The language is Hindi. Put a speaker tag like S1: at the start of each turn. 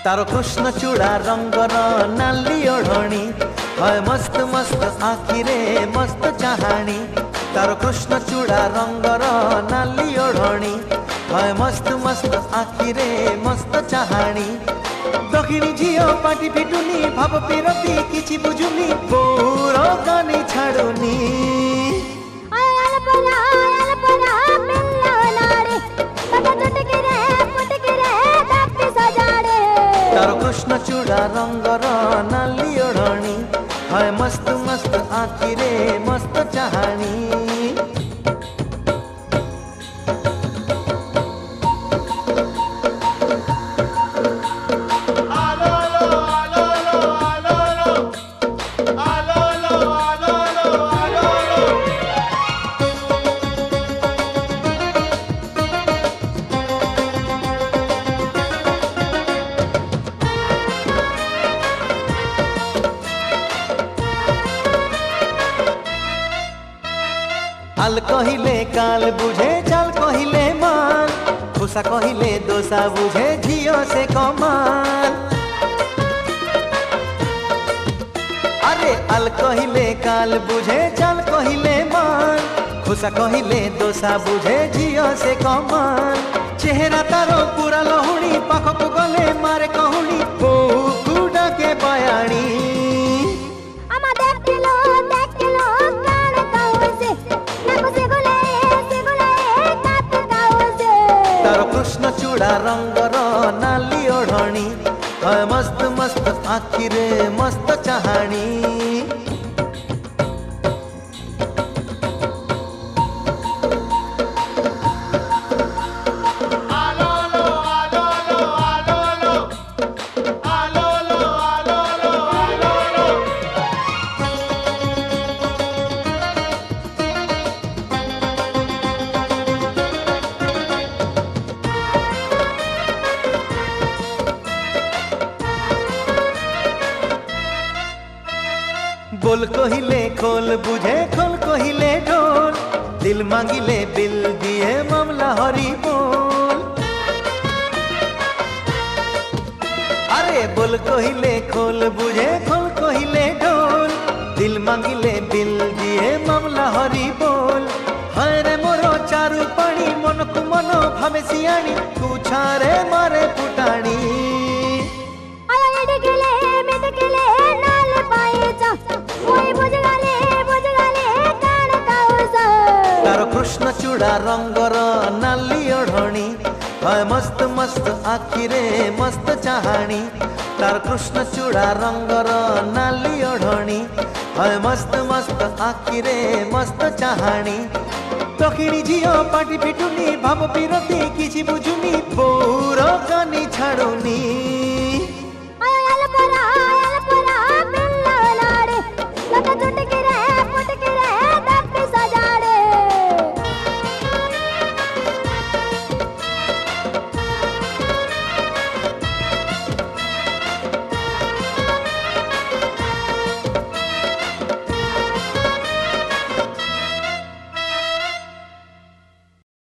S1: तारो कृष्ण चूड़ा रंगर नाली ओढ़णी है मस्त मस्त आखिरे मस्त चाहाणी। तारो कृष्ण चूड़ा रंगर नाली ओढ़णी है मस्त मस्त आखिरे मस्त चाहाणी। दक्षिणी झियो पाटी फिटुनी भाव पिरती किछि बुझुनी बोर कानी छाड़ुनी। तारो कृष्ण चूड़ा रंगर नाली ओढ़णी है मस्त मस्त आखिरे मस्त चाहाणी। आल कहिले काल बुझे चाल कहिले मान खुशा कहिले दोसा बुझे झियो से कमाल। अरे आल कहिले काल बुझे चाल कहिले मान खुशा कहिले दोसा बुझे झियो से कमाल। चेहरा तारो पूरा लहुणी पाखक गले मारे कहूणी बहु डाके बयाणी। तारो कृष्ण चूड़ा रंगर नाली ओढ़णी है मस्त मस्त आखिरे मस्त चाहाणी। बोल कहिले खोल बुझे खोल कहिले ढोल दिल मांगिले बिल दिए मामला हरी बोल। अरे बोल कहिले खोल बुझे खोल कहिले ढोल दिल मांगिले बिल दिए मामला हरी बोल। हरे मोरो चारु पानी मन को मन भावे सियाणी तू छारे मारे फुटाणी। तारो कृष्ण चूड़ा रंगर नाली ओढ़णी है मस्त मस्त आखिरे मस्त चाहाणी। तारो कृष्ण चूड़ा रंगर नाली ओढ़णी है मस्त मस्त आखिरे मस्त चाहाणी। दक्षिणी झियो पाटी फिटुनी भाव पिरती किछि बुझुनी बोर कानी छाड़ुनी।